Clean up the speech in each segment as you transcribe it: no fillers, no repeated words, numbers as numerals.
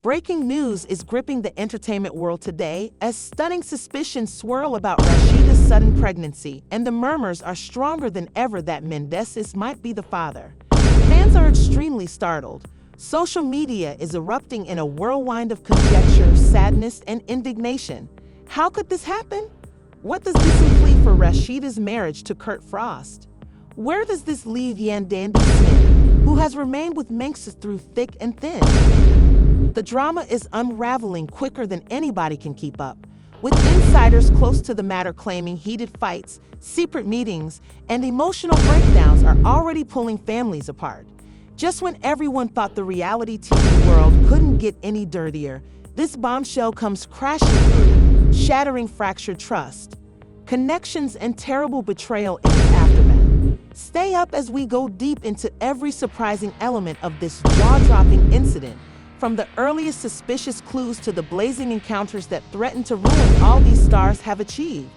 Breaking news is gripping the entertainment world today as stunning suspicions swirl about Rasheeda's sudden pregnancy, and the murmurs are stronger than ever that Mendeecees might be the father. Fans are extremely startled. Social media is erupting in a whirlwind of conjecture, sadness, and indignation. How could this happen? What does this imply for Rasheeda's marriage to Kurt Frost? Where does this leave Yandy, who has remained with Mendeecees through thick and thin? The drama is unraveling quicker than anybody can keep up, with insiders close to the matter claiming heated fights, secret meetings, and emotional breakdowns are already pulling families apart. Just when everyone thought the reality TV world couldn't get any dirtier, this bombshell comes crashing through, shattering fractured trust, connections, and terrible betrayal in its aftermath. Stay up as we go deep into every surprising element of this jaw-dropping incident, from the earliest suspicious clues to the blazing encounters that threaten to ruin all these stars have achieved.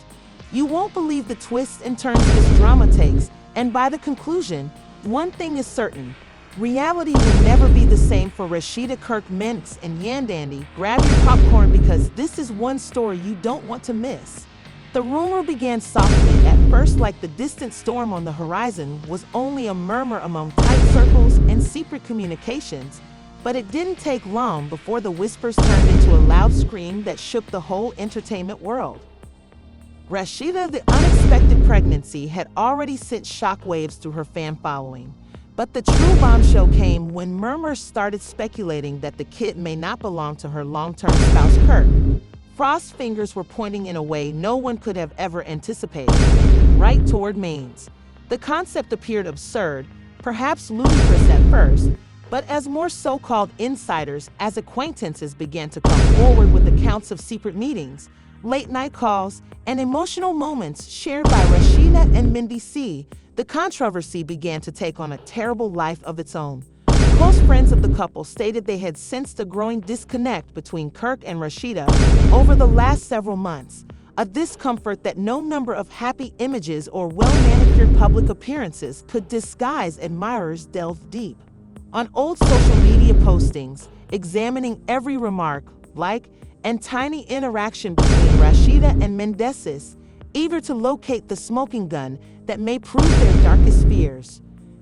You won't believe the twists and turns this drama takes, and by the conclusion, one thing is certain: reality will never be the same for Rasheeda, Kirk, Mendeecees, and Yandy. Grab your popcorn because this is one story you don't want to miss. The rumor began softly at first, like the distant storm on the horizon was only a murmur among tight circles and secret communications, but it didn't take long before the whispers turned into a loud scream that shook the whole entertainment world. Rasheeda, the unexpected pregnancy had already sent shockwaves through her fan following, but the true bombshell came when murmurs started speculating that the kid may not belong to her long-term spouse, Kurt. Frost's fingers were pointing in a way no one could have ever anticipated, right toward Mendeecees. The concept appeared absurd, perhaps ludicrous at first, but as more so-called insiders, as acquaintances began to come forward with accounts of secret meetings, late-night calls, and emotional moments shared by Rasheeda and Mendeecees, the controversy began to take on a terrible life of its own. Close friends of the couple stated they had sensed a growing disconnect between Kirk and Rasheeda over the last several months, a discomfort that no number of happy images or well-manicured public appearances could disguise. Admirers delved deep on old social media postings, examining every remark, like, and tiny interaction between Rasheeda and Mendeecees, eager to locate the smoking gun that may prove their darkest fears.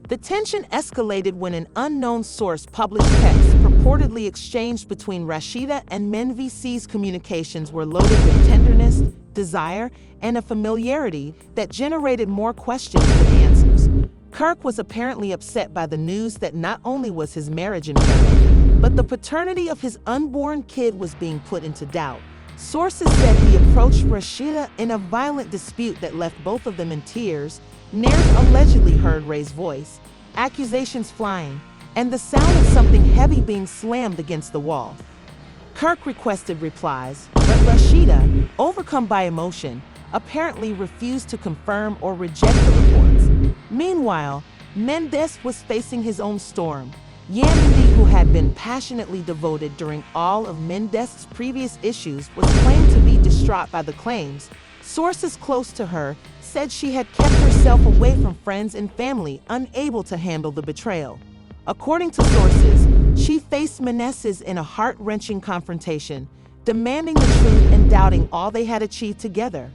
The tension escalated when an unknown source published texts purportedly exchanged between Rasheeda and Mendeecees. Communications were loaded with tenderness, desire, and a familiarity that generated more questions than answers. Kirk was apparently upset by the news that not only was his marriage in peril, but the paternity of his unborn kid was being put into doubt. Sources said he approached Rasheeda in a violent dispute that left both of them in tears. Neighbors allegedly heard Ray's voice, accusations flying, and the sound of something heavy being slammed against the wall. Kirk requested replies, but Rasheeda, overcome by emotion, apparently refused to confirm or reject the reports. Meanwhile, Mendeecees was facing his own storm. Yandy, who had been passionately devoted during all of Mendeecees' previous issues, was claimed to be distraught by the claims. Sources close to her said she had kept herself away from friends and family, unable to handle the betrayal. According to sources, she faced Mendeecees in a heart-wrenching confrontation, demanding the truth and doubting all they had achieved together.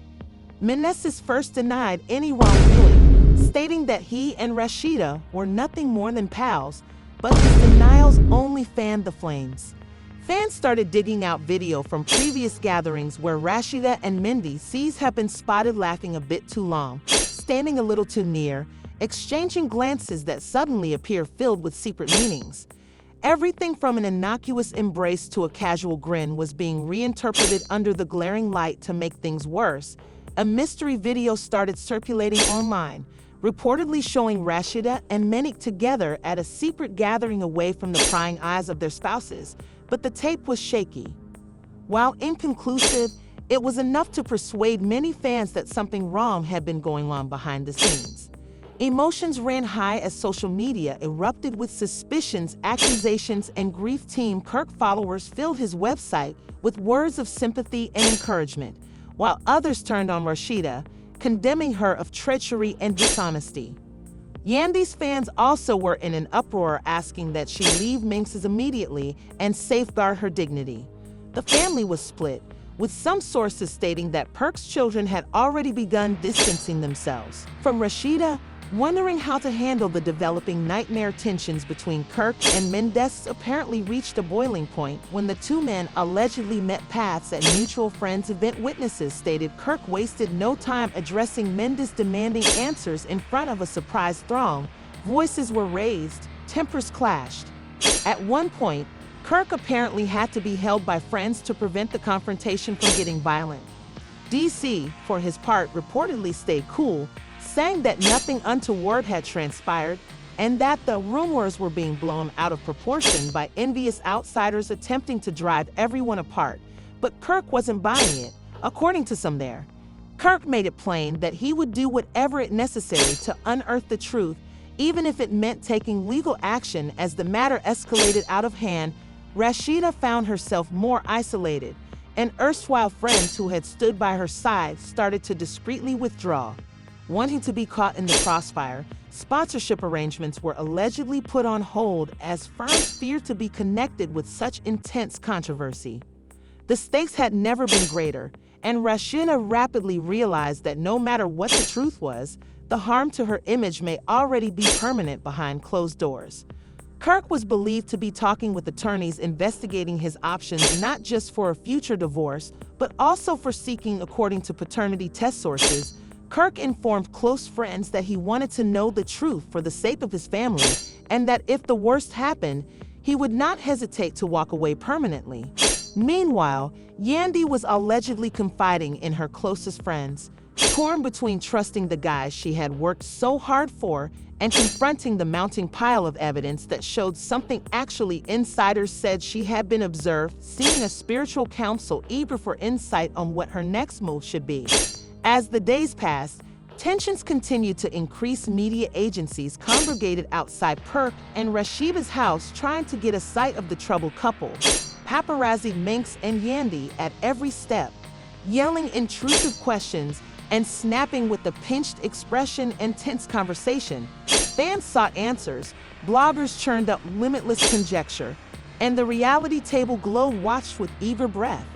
Mendeecees first denied any wrongdoing, stating that he and Rasheeda were nothing more than pals, but his denials only fanned the flames. Fans started digging out video from previous gatherings where Rasheeda and Mendeecees have been spotted laughing a bit too long, standing a little too near, exchanging glances that suddenly appear filled with secret meanings. Everything from an innocuous embrace to a casual grin was being reinterpreted under the glaring light. To make things worse, a mystery video started circulating online, reportedly showing Rasheeda and Mendeecees together at a secret gathering away from the prying eyes of their spouses, but the tape was shaky. While inconclusive, it was enough to persuade many fans that something wrong had been going on behind the scenes. Emotions ran high as social media erupted with suspicions, accusations, and grief. Team Kirk followers filled his website with words of sympathy and encouragement, while others turned on Rasheeda, condemning her of treachery and dishonesty. Yandy's fans also were in an uproar asking that she leave Mendeecees immediately and safeguard her dignity. The family was split, with some sources stating that Perk's children had already begun distancing themselves from Rasheeda, wondering how to handle the developing nightmare tensions between Kirk and Mendeecees apparently reached a boiling point when the two men allegedly met paths at mutual friends event. Witnesses stated Kirk wasted no time addressing Mendeecees, demanding answers in front of a surprised throng. Voices were raised, tempers clashed. At one point, Kirk apparently had to be held by friends to prevent the confrontation from getting violent. DC, for his part, reportedly stayed cool, saying that nothing untoward had transpired and that the rumors were being blown out of proportion by envious outsiders attempting to drive everyone apart. But Kirk wasn't buying it, according to some there. Kirk made it plain that he would do whatever it necessary to unearth the truth, even if it meant taking legal action. As the matter escalated out of hand, Rasheeda found herself more isolated, and erstwhile friends who had stood by her side started to discreetly withdraw. Wanting to be caught in the crossfire, sponsorship arrangements were allegedly put on hold as firms feared to be connected with such intense controversy. The stakes had never been greater, and Rasheeda rapidly realized that no matter what the truth was, the harm to her image may already be permanent behind closed doors. Kirk was believed to be talking with attorneys investigating his options not just for a future divorce, but also for seeking, according to paternity test sources. Kirk informed close friends that he wanted to know the truth for the sake of his family, and that if the worst happened, he would not hesitate to walk away permanently. Meanwhile, Yandy was allegedly confiding in her closest friends, torn between trusting the guy she had worked so hard for and confronting the mounting pile of evidence that showed something. Actually, insiders said she had been observed seeing a spiritual counsel eager for insight on what her next move should be. As the days passed, tensions continued to increase. Media agencies congregated outside Kirk and Rasheeda's house trying to get a sight of the troubled couple. Paparazzi Mendeecees and Yandy at every step, yelling intrusive questions and snapping with a pinched expression and tense conversation. Fans sought answers, bloggers churned up limitless conjecture, and the reality table globe watched with eager breath.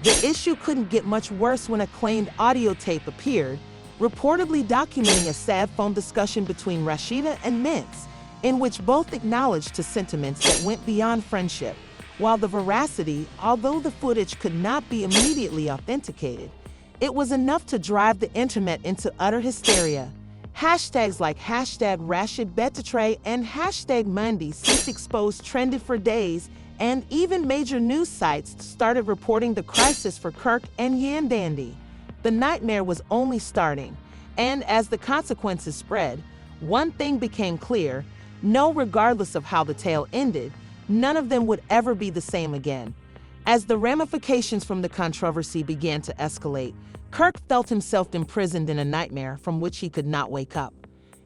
The issue couldn't get much worse when a claimed audio tape appeared, reportedly documenting a sad phone discussion between Rasheeda and Mendeecees, in which both acknowledged to sentiments that went beyond friendship. While the veracity, although the footage could not be immediately authenticated, it was enough to drive the internet into utter hysteria. Hashtags like #RashidBetTray and #Mendeecees exposed trended for days, and even major news sites started reporting the crisis for Kirk and Yandy. The nightmare was only starting, and as the consequences spread, one thing became clear: regardless of how the tale ended, none of them would ever be the same again. As the ramifications from the controversy began to escalate, Kirk felt himself imprisoned in a nightmare from which he could not wake up.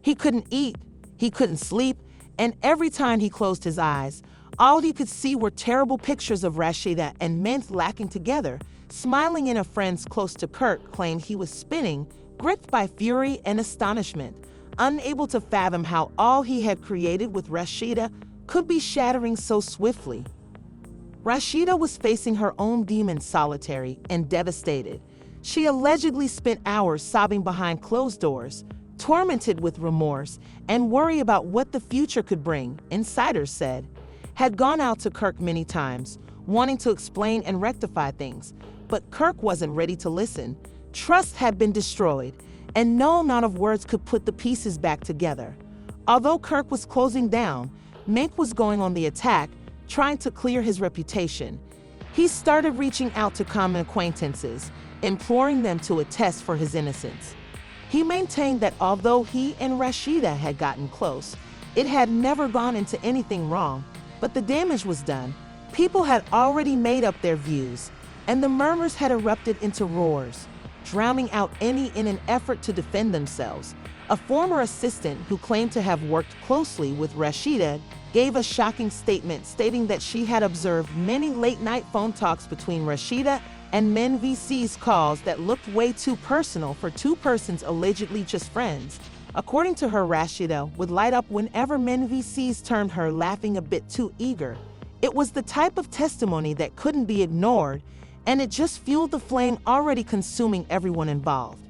He couldn't eat, he couldn't sleep, and every time he closed his eyes, all he could see were terrible pictures of Rasheeda and Mendeecees lacking together. Smiling in, a friend close to Kirk claimed he was spinning, gripped by fury and astonishment, unable to fathom how all he had created with Rasheeda could be shattering so swiftly. Rasheeda was facing her own demons, solitary and devastated. She allegedly spent hours sobbing behind closed doors, tormented with remorse and worry about what the future could bring. Insiders said had gone out to Kirk many times, wanting to explain and rectify things, but Kirk wasn't ready to listen. Trust had been destroyed, and no amount of words could put the pieces back together. Although Kirk was closing down, Mendeecees was going on the attack, trying to clear his reputation. He started reaching out to common acquaintances, imploring them to attest for his innocence. He maintained that although he and Rasheeda had gotten close, it had never gone into anything wrong, but the damage was done. People had already made up their views, and the murmurs had erupted into roars, drowning out any in an effort to defend themselves. A former assistant who claimed to have worked closely with Rasheeda gave a shocking statement stating that she had observed many late-night phone talks between Rasheeda and Mendeecees, calls that looked way too personal for two persons allegedly just friends. According to her, Rasheeda would light up whenever Mendeecees termed her laughing a bit too eager. It was the type of testimony that couldn't be ignored, and it just fueled the flame already consuming everyone involved.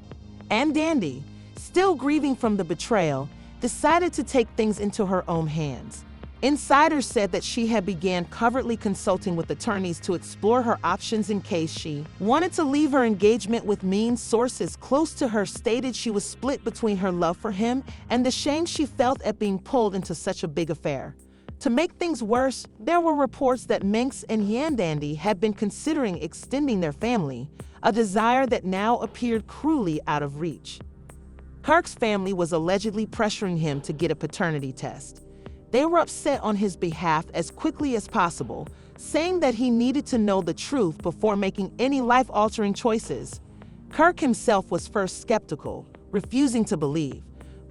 And Yandy, still grieving from the betrayal, decided to take things into her own hands. Insiders said that she had began covertly consulting with attorneys to explore her options in case she wanted to leave her engagement with mean. Sources close to her stated she was split between her love for him and the shame she felt at being pulled into such a big affair. To make things worse, there were reports that Mendeecees and Yandy had been considering extending their family, a desire that now appeared cruelly out of reach. Kirk's family was allegedly pressuring him to get a paternity test. They were upset on his behalf as quickly as possible, saying that he needed to know the truth before making any life-altering choices. Kirk himself was first skeptical, refusing to believe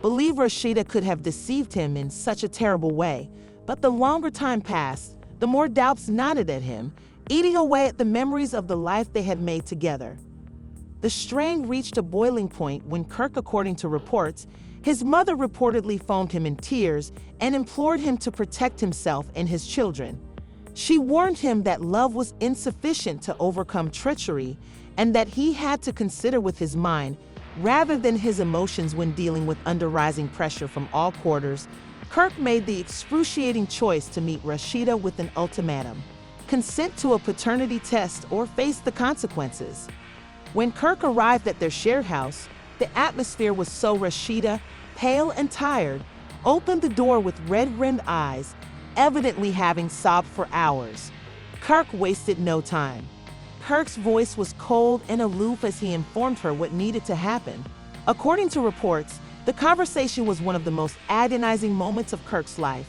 Rasheeda could have deceived him in such a terrible way, but the longer time passed, the more doubts gnawed at him, eating away at the memories of the life they had made together. The strain reached a boiling point when Kirk, according to reports, his mother reportedly phoned him in tears and implored him to protect himself and his children. She warned him that love was insufficient to overcome treachery and that he had to consider with his mind rather than his emotions when dealing with under-rising pressure from all quarters. Kirk made the excruciating choice to meet Rasheeda with an ultimatum: consent to a paternity test or face the consequences. When Kirk arrived at their shared house, the atmosphere was so Rasheeda, pale and tired, opened the door with red-rimmed eyes, evidently having sobbed for hours. Kirk wasted no time. Kirk's voice was cold and aloof as he informed her what needed to happen. According to reports, the conversation was one of the most agonizing moments of Kirk's life.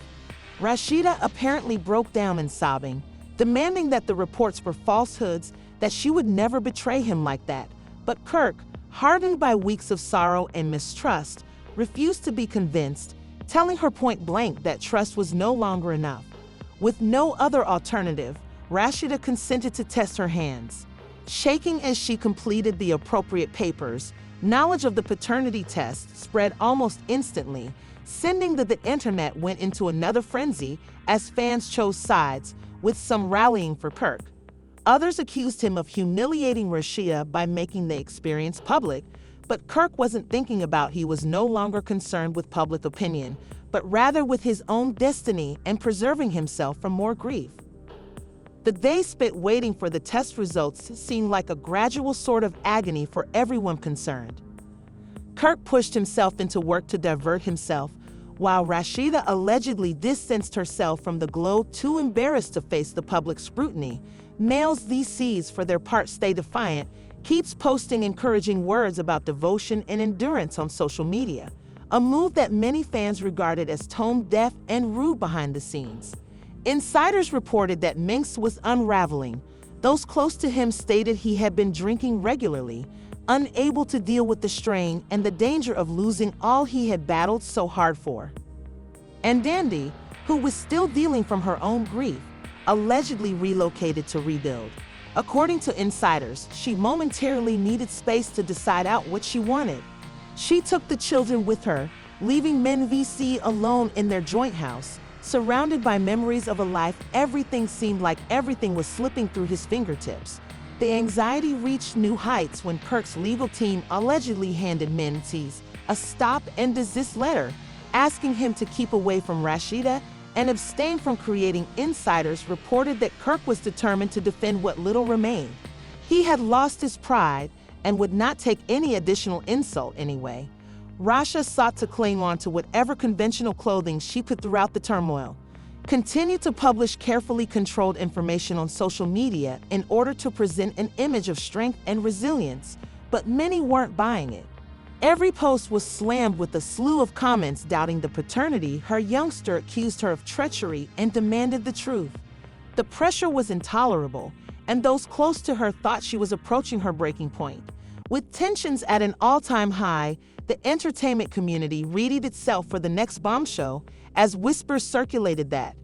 Rasheeda apparently broke down in sobbing, demanding that the reports were falsehoods, that she would never betray him like that. But Kirk, hardened by weeks of sorrow and mistrust, refused to be convinced, telling her point blank that trust was no longer enough. With no other alternative, Rasheeda consented to test her hands. Shaking as she completed the appropriate papers, knowledge of the paternity test spread almost instantly, sending the internet went into another frenzy as fans chose sides, with some rallying for Kirk. Others accused him of humiliating Rasheeda by making the experience public, but Kirk wasn't thinking about. He was no longer concerned with public opinion, but rather with his own destiny and preserving himself from more grief. The days spent waiting for the test results seemed like a gradual sort of agony for everyone concerned. Kirk pushed himself into work to divert himself, while Rasheeda allegedly distanced herself from the globe, too embarrassed to face the public scrutiny. Males VCs, for their part, stay defiant, keeps posting encouraging words about devotion and endurance on social media, a move that many fans regarded as tone-deaf and rude behind the scenes. Insiders reported that Mendeecees was unraveling. Those close to him stated he had been drinking regularly, unable to deal with the strain and the danger of losing all he had battled so hard for. And Yandy, who was still dealing from her own grief, allegedly relocated to rebuild. According to insiders, she momentarily needed space to decide out what she wanted. She took the children with her, leaving Mendeecees alone in their joint house. Surrounded by memories of a life, everything seemed like everything was slipping through his fingertips. The anxiety reached new heights when Kirk's legal team allegedly handed Mendeecees a stop and desist letter, asking him to keep away from Rasheeda and abstain from creating. Insiders reported that Kirk was determined to defend what little remained. He had lost his pride and would not take any additional insult anyway. Rasha sought to cling on to whatever conventional clothing she could throughout the turmoil, continued to publish carefully controlled information on social media in order to present an image of strength and resilience, but many weren't buying it. Every post was slammed with a slew of comments doubting the paternity. Her youngster accused her of treachery and demanded the truth. The pressure was intolerable, and those close to her thought she was approaching her breaking point. With tensions at an all-time high, the entertainment community readied itself for the next bombshell as whispers circulated that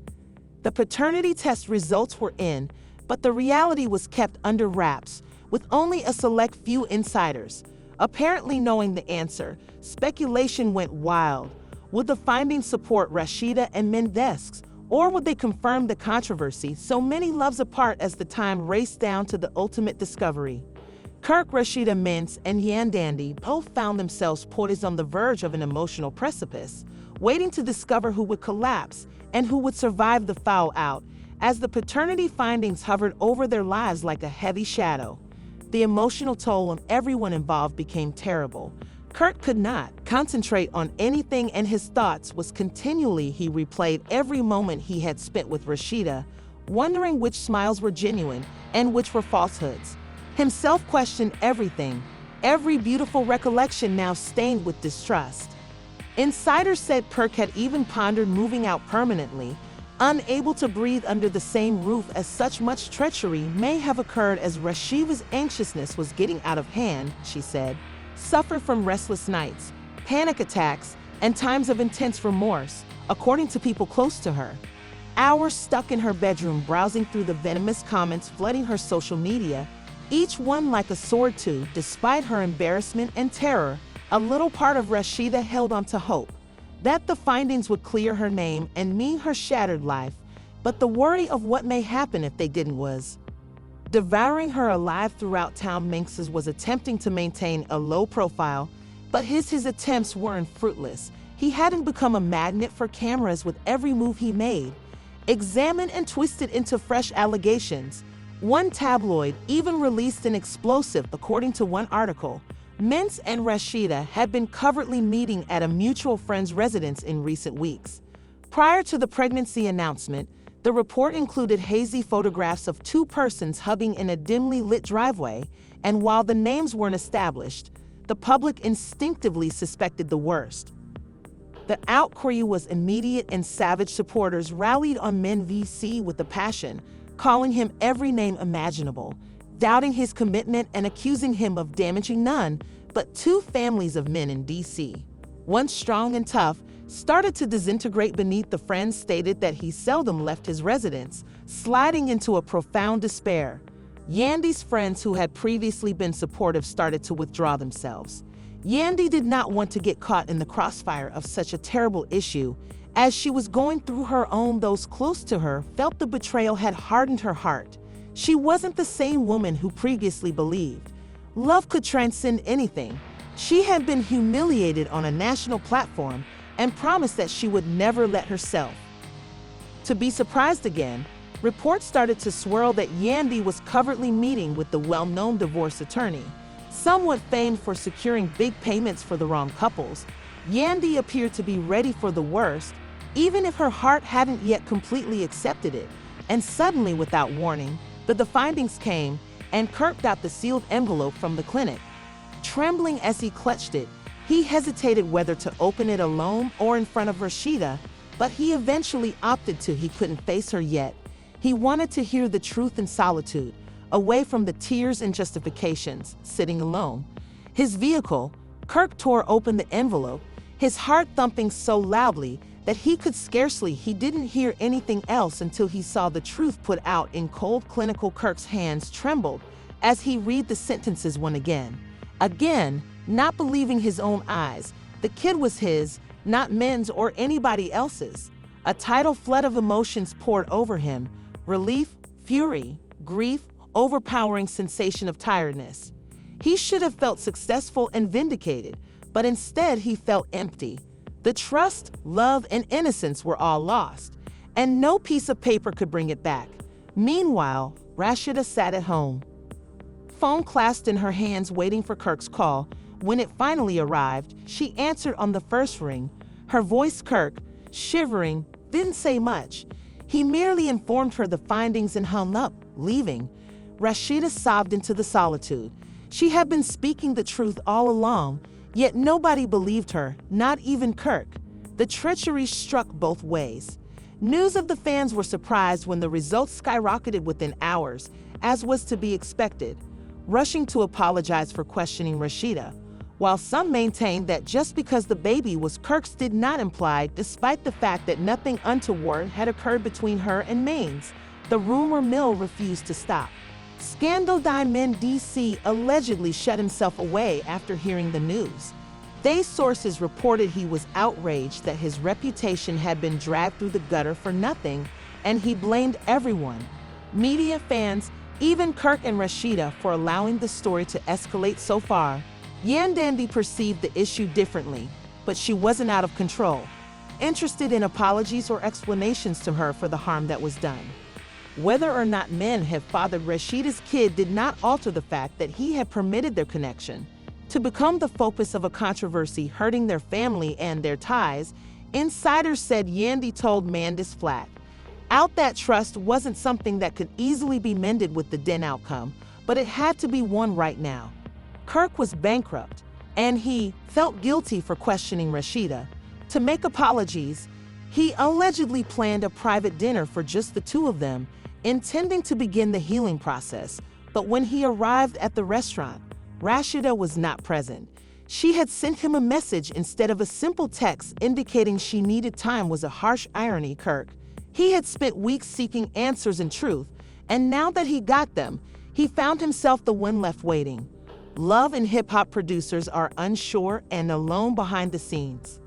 the paternity test results were in, but the reality was kept under wraps, with only a select few insiders. Apparently knowing the answer, speculation went wild. Would the findings support Rasheeda and Mendeecees, or would they confirm the controversy so many loves apart as the time raced down to the ultimate discovery? Kirk, Rasheeda, Mendeecees, and Yandy both found themselves poised on the verge of an emotional precipice, waiting to discover who would collapse and who would survive the fallout, as the paternity findings hovered over their lives like a heavy shadow. The emotional toll on everyone involved became terrible. Kirk could not concentrate on anything, and his thoughts was continually he replayed every moment he had spent with Rasheeda, wondering which smiles were genuine and which were falsehoods. Himself questioned everything, every beautiful recollection now stained with distrust. Insiders said Kirk had even pondered moving out permanently, unable to breathe under the same roof, as such much treachery may have occurred as Rasheeda's anxiousness was getting out of hand, she said. Suffered from restless nights, panic attacks, and times of intense remorse, according to people close to her. Hours stuck in her bedroom browsing through the venomous comments flooding her social media, each one like a sword tooth. Despite her embarrassment and terror, a little part of Rasheeda held on to hope that the findings would clear her name and mean her shattered life, but the worry of what may happen if they didn't was devouring her alive. Throughout town, Mendeecees was attempting to maintain a low profile, but his attempts weren't fruitless. He hadn't become a magnet for cameras with every move he made, examined and twisted into fresh allegations. One tabloid even released an explosive. According to one article, Mendeecees and Rasheeda had been covertly meeting at a mutual friend's residence in recent weeks. Prior to the pregnancy announcement, the report included hazy photographs of two persons hugging in a dimly lit driveway, and while the names weren't established, the public instinctively suspected the worst. The outcry was immediate, and savage supporters rallied on Mendeecees with a passion, calling him every name imaginable, doubting his commitment and accusing him of damaging none but two families of men in D.C. Once strong and tough, started to disintegrate beneath. The friend stated that he seldom left his residence, sliding into a profound despair. Yandy's friends, who had previously been supportive, started to withdraw themselves. Yandy did not want to get caught in the crossfire of such a terrible issue. As she was going through her own, those close to her felt the betrayal had hardened her heart. She wasn't the same woman who previously believed love could transcend anything. She had been humiliated on a national platform and promised that she would never let herself to be surprised again. Reports started to swirl that Yandy was covertly meeting with the well-known divorce attorney, somewhat famed for securing big payments for the wrong couples. Yandy appeared to be ready for the worst, even if her heart hadn't yet completely accepted it. And suddenly, without warning, the findings came, and Kirk got the sealed envelope from the clinic. Trembling as he clutched it, he hesitated whether to open it alone or in front of Rasheeda, but he eventually opted to. He couldn't face her yet. He wanted to hear the truth in solitude, away from the tears and justifications, sitting alone. His vehicle, Kirk tore open the envelope, his heart thumping so loudly that he didn't hear anything else until he saw the truth put out in cold, clinical. Kirk's hands trembled as he read the sentences one again. Again, not believing his own eyes. The kid was his, not Men's or anybody else's. A tidal flood of emotions poured over him: relief, fury, grief, overpowering sensation of tiredness. He should have felt successful and vindicated, but instead he felt empty. The trust, love, and innocence were all lost, and no piece of paper could bring it back. Meanwhile, Rasheeda sat at home, phone clasped in her hands, waiting for Kirk's call. When it finally arrived, she answered on the first ring. Her voice, Kirk, shivering, didn't say much. He merely informed her the findings and hung up, leaving. Rasheeda sobbed into the solitude. She had been speaking the truth all along, yet nobody believed her, not even Kirk. The treachery struck both ways. News of the fans were surprised when the results skyrocketed within hours, as was to be expected, rushing to apologize for questioning Rasheeda, while some maintained that just because the baby was Kirk's did not imply, despite the fact that nothing untoward had occurred between her and Mendeecees. The rumor mill refused to stop. Mendeecees allegedly shut himself away after hearing the news. They sources reported he was outraged that his reputation had been dragged through the gutter for nothing, and he blamed everyone, media, fans, even Kirk and Rasheeda, for allowing the story to escalate so far. Yandy perceived the issue differently, but she wasn't out of control, interested in apologies or explanations to her for the harm that was done. Whether or not men had fathered Rasheeda's kid did not alter the fact that he had permitted their connection to become the focus of a controversy hurting their family and their ties. Insiders said Yandy told Mendeecees flat out that trust wasn't something that could easily be mended with the then outcome, but it had to be won right now. Kirk was bankrupt, and he felt guilty for questioning Rasheeda. To make apologies, he allegedly planned a private dinner for just the two of them, intending to begin the healing process. But when he arrived at the restaurant, Rasheeda was not present. She had sent him a message instead of a simple text indicating she needed time. Was a harsh irony. Kirk, he had spent weeks seeking answers and truth, and now that he got them, he found himself the one left waiting. Love and hip-hop producers are unsure and alone behind the scenes,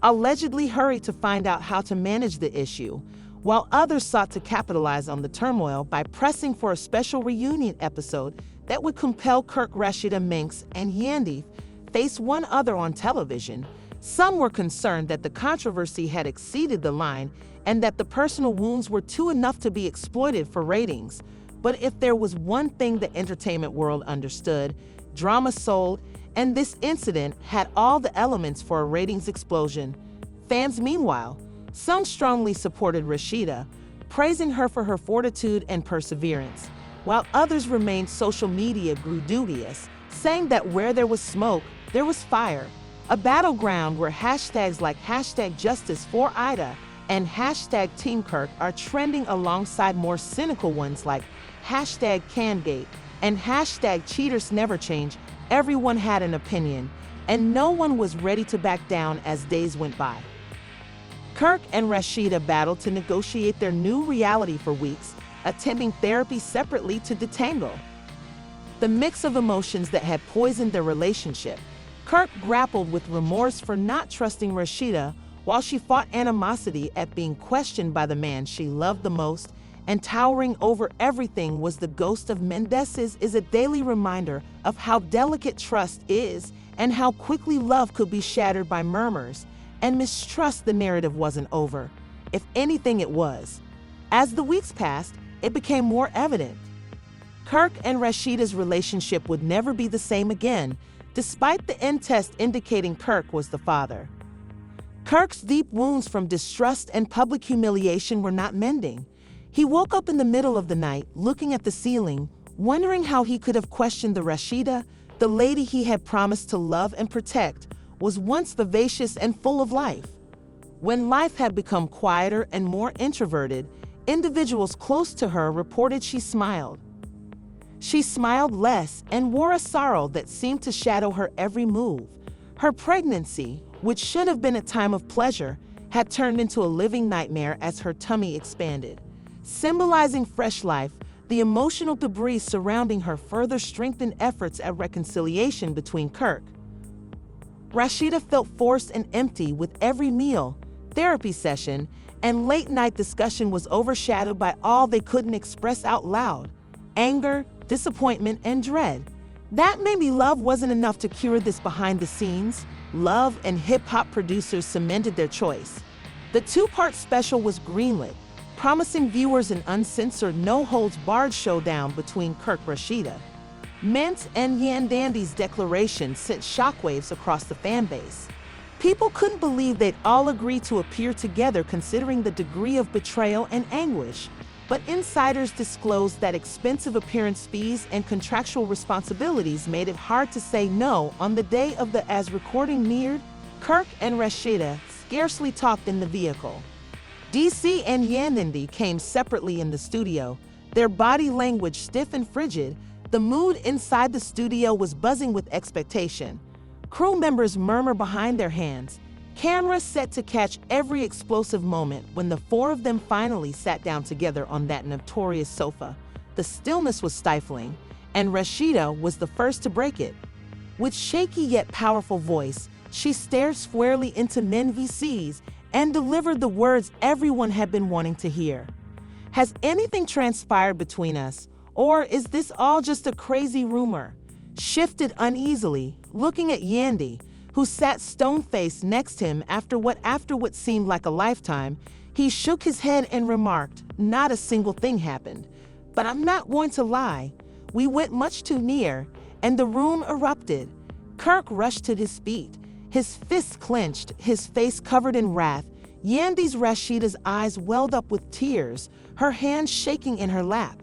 allegedly hurried to find out how to manage the issue, while others sought to capitalize on the turmoil by pressing for a special reunion episode that would compel Kirk, Rasheeda, Minx, and Yandy face one other on television. Some were concerned that the controversy had exceeded the line and that the personal wounds were too enough to be exploited for ratings. But if there was one thing the entertainment world understood, drama sold, and this incident had all the elements for a ratings explosion. Fans, meanwhile, some strongly supported Rasheeda, praising her for her fortitude and perseverance, while others remained. Social media grew dubious, saying that where there was smoke, there was fire, a battleground where hashtags like #JusticeForIda and #TeamKirk are trending alongside more cynical ones like #CanGate and #CheatersNeverChange. Everyone had an opinion, and no one was ready to back down as days went by. Kirk and Rasheeda battled to negotiate their new reality for weeks, attending therapy separately to detangle the mix of emotions that had poisoned their relationship. Kirk grappled with remorse for not trusting Rasheeda, while she fought animosity at being questioned by the man she loved the most, and towering over everything was the ghost of Mendeecees. Is a daily reminder of how delicate trust is and how quickly love could be shattered by murmurs and mistrust. The narrative wasn't over. If anything, it was. As the weeks passed, it became more evident. Kirk and Rasheeda's relationship would never be the same again, despite the end test indicating Kirk was the father. Kirk's deep wounds from distrust and public humiliation were not mending. He woke up in the middle of the night, looking at the ceiling, wondering how he could have questioned the Rasheeda, the lady he had promised to love and protect, was once vivacious and full of life. When life had become quieter and more introverted, individuals close to her reported she smiled. She smiled less and wore a sorrow that seemed to shadow her every move. Her pregnancy, which should have been a time of pleasure, had turned into a living nightmare as her tummy expanded. Symbolizing fresh life, the emotional debris surrounding her further strengthened efforts at reconciliation between Kirk. Rasheeda felt forced and empty with every meal, therapy session, and late-night discussion was overshadowed by all they couldn't express out loud: anger, disappointment, and dread. That maybe love wasn't enough to cure this behind the scenes. Love and hip-hop producers cemented their choice. The two-part special was greenlit, promising viewers an uncensored, no-holds-barred showdown between Kirk, Rasheeda, Mint, and Yandy's declaration sent shockwaves across the fanbase. People couldn't believe they'd all agreed to appear together, considering the degree of betrayal and anguish. But insiders disclosed that expensive appearance fees and contractual responsibilities made it hard to say no. On the day of the as recording neared, Kirk and Rasheeda scarcely talked in the vehicle. DC and Yandy came separately in the studio, their body language stiff and frigid. The mood inside the studio was buzzing with expectation. Crew members murmur behind their hands, cameras set to catch every explosive moment. When the four of them finally sat down together on that notorious sofa, The stillness was stifling, and Rasheeda was the first to break it. With shaky yet powerful voice, she stared squarely into Mendeecees and delivered the words everyone had been wanting to hear. "Has anything transpired between us, or is this all just a crazy rumor?" Shifted uneasily, looking at Yandy, who sat stone-faced next to him after what seemed like a lifetime. He shook his head and remarked, "Not a single thing happened. But I'm not going to lie. We went much too near, and the room erupted." Kirk rushed to his feet, his fists clenched, his face covered in wrath. Yandy's Rasheeda's eyes welled up with tears, her hands shaking in her lap.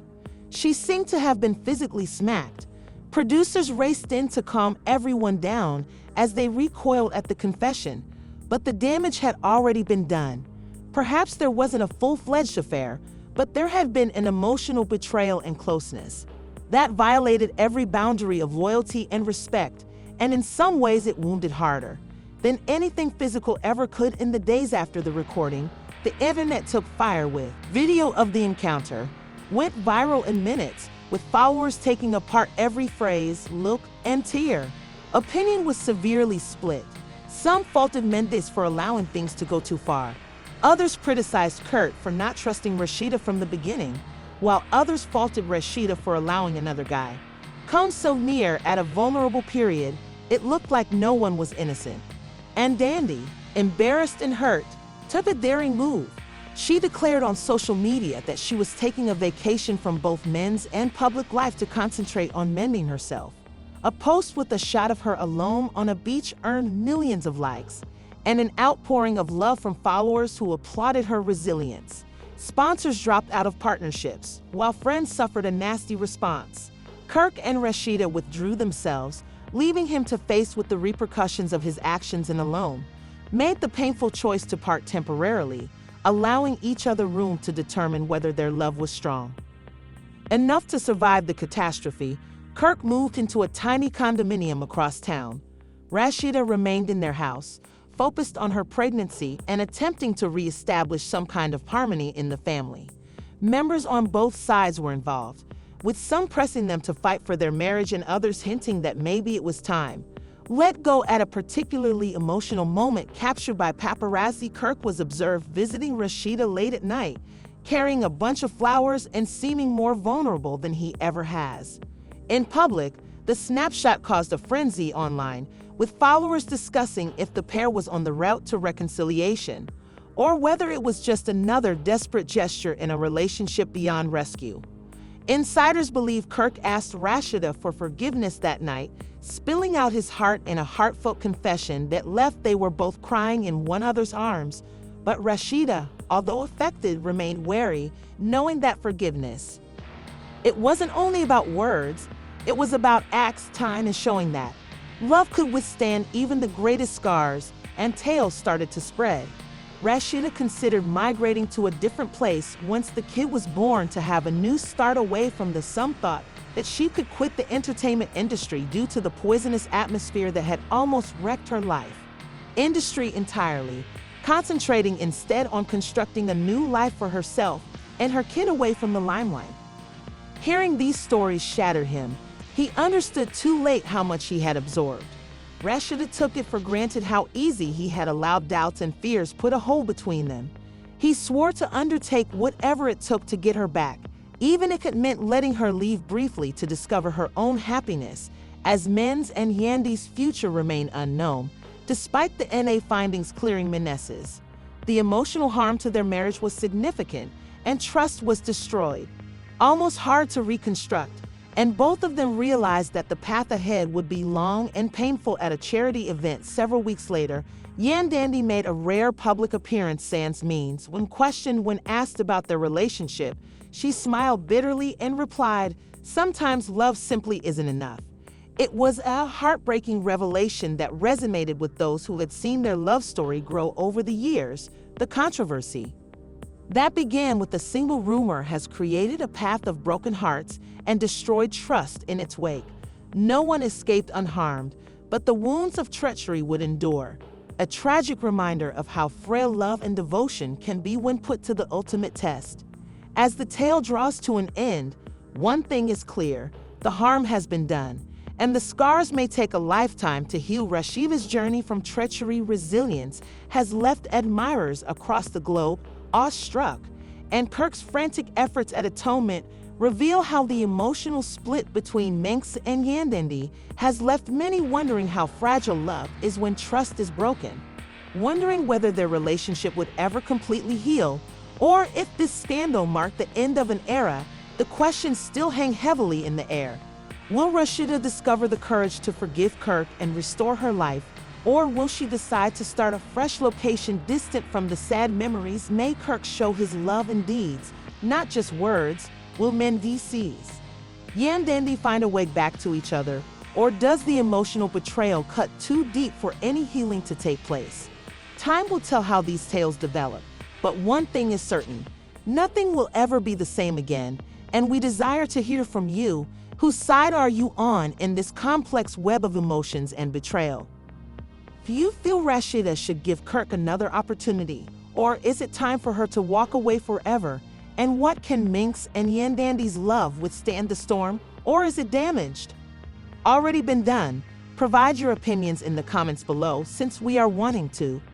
She seemed to have been physically smacked. Producers raced in to calm everyone down as they recoiled at the confession, but the damage had already been done. Perhaps there wasn't a full-fledged affair, but there had been an emotional betrayal and closeness that violated every boundary of loyalty and respect, and in some ways it wounded harder than anything physical ever could. In the days after the recording, the internet took fire with video of the encounter, went viral in minutes, with followers taking apart every phrase, look, and tear. Opinion was severely split. Some faulted Mendeecees for allowing things to go too far. Others criticized Kurt for not trusting Rasheeda from the beginning, while others faulted Rasheeda for allowing another guy come so near at a vulnerable period. It looked like no one was innocent. And Yandy, embarrassed and hurt, took a daring move. She declared on social media that she was taking a vacation from both men's and public life to concentrate on mending herself. A post with a shot of her alone on a beach earned millions of likes, and an outpouring of love from followers who applauded her resilience. Sponsors dropped out of partnerships, while friends suffered a nasty response. Kirk and Rasheeda withdrew themselves, leaving him to face with the repercussions of his actions, and alone made the painful choice to part temporarily, allowing each other room to determine whether their love was strong enough to survive the catastrophe. Kirk moved into a tiny condominium across town. Rasheeda remained in their house, focused on her pregnancy and attempting to reestablish some kind of harmony in the family. Members on both sides were involved, with some pressing them to fight for their marriage and others hinting that maybe it was time. Let go. At a particularly emotional moment captured by paparazzi, Kirk was observed visiting Rasheeda late at night, carrying a bunch of flowers and seeming more vulnerable than he ever has. In public, the snapshot caused a frenzy online, with followers discussing if the pair was on the route to reconciliation, or whether it was just another desperate gesture in a relationship beyond rescue. Insiders believe Kirk asked Rasheeda for forgiveness that night, spilling out his heart in a heartfelt confession that left they were both crying in one another's arms. But Rasheeda, although affected, remained wary, knowing that forgiveness, it wasn't only about words, it was about acts. Time is showing that love could withstand even the greatest scars, and tales started to spread. Rasheeda considered migrating to a different place once the kid was born to have a new start away from the some thought that she could quit the entertainment industry due to the poisonous atmosphere that had almost wrecked her life. Industry entirely, concentrating instead on constructing a new life for herself and her kid away from the limelight. Hearing these stories shattered him. He understood too late how much he had absorbed. Rasheeda took it for granted how easy he had allowed doubts and fears put a hole between them. He swore to undertake whatever it took to get her back, even if it meant letting her leave briefly to discover her own happiness, as Men's and Yandy's future remained unknown. Despite the NA findings clearing Mendeecees, the emotional harm to their marriage was significant, and trust was destroyed, almost hard to reconstruct. And both of them realized that the path ahead would be long and painful. At a charity event several weeks later, Yandy made a rare public appearance sans means. When questioned when asked about their relationship, she smiled bitterly and replied, "Sometimes love simply isn't enough." It was a heartbreaking revelation that resonated with those who had seen their love story grow over the years. The controversy that began with a single rumor has created a path of broken hearts and destroyed trust in its wake. No one escaped unharmed, but the wounds of treachery would endure. A tragic reminder of how frail love and devotion can be when put to the ultimate test. As the tale draws to an end, One thing is clear, the harm has been done, and the scars may take a lifetime to heal. Rasheeda's journey from treachery resilience has left admirers across the globe awestruck, and Kirk's frantic efforts at atonement reveal how the emotional split between Mendeecees and Yandy has left many wondering how fragile love is when trust is broken, wondering whether their relationship would ever completely heal, or if this scandal marked the end of an era. The questions still hang heavily in the air. Will Rasheeda discover the courage to forgive Kirk and restore her life, or will she decide to start a fresh location distant from the sad memories? May Kirk show his love in deeds, not just words? Will Mendeecees and Yandy find a way back to each other, or does the emotional betrayal cut too deep for any healing to take place? Time will tell how these tales develop, but one thing is certain, nothing will ever be the same again, and we desire to hear from you. Whose side are you on in this complex web of emotions and betrayal? Do you feel Rasheeda should give Kirk another opportunity, or is it time for her to walk away forever? And what can Mendeecees and Yandy's love withstand the storm, or is it damaged? Already been done? Provide your opinions in the comments below, since we are wanting to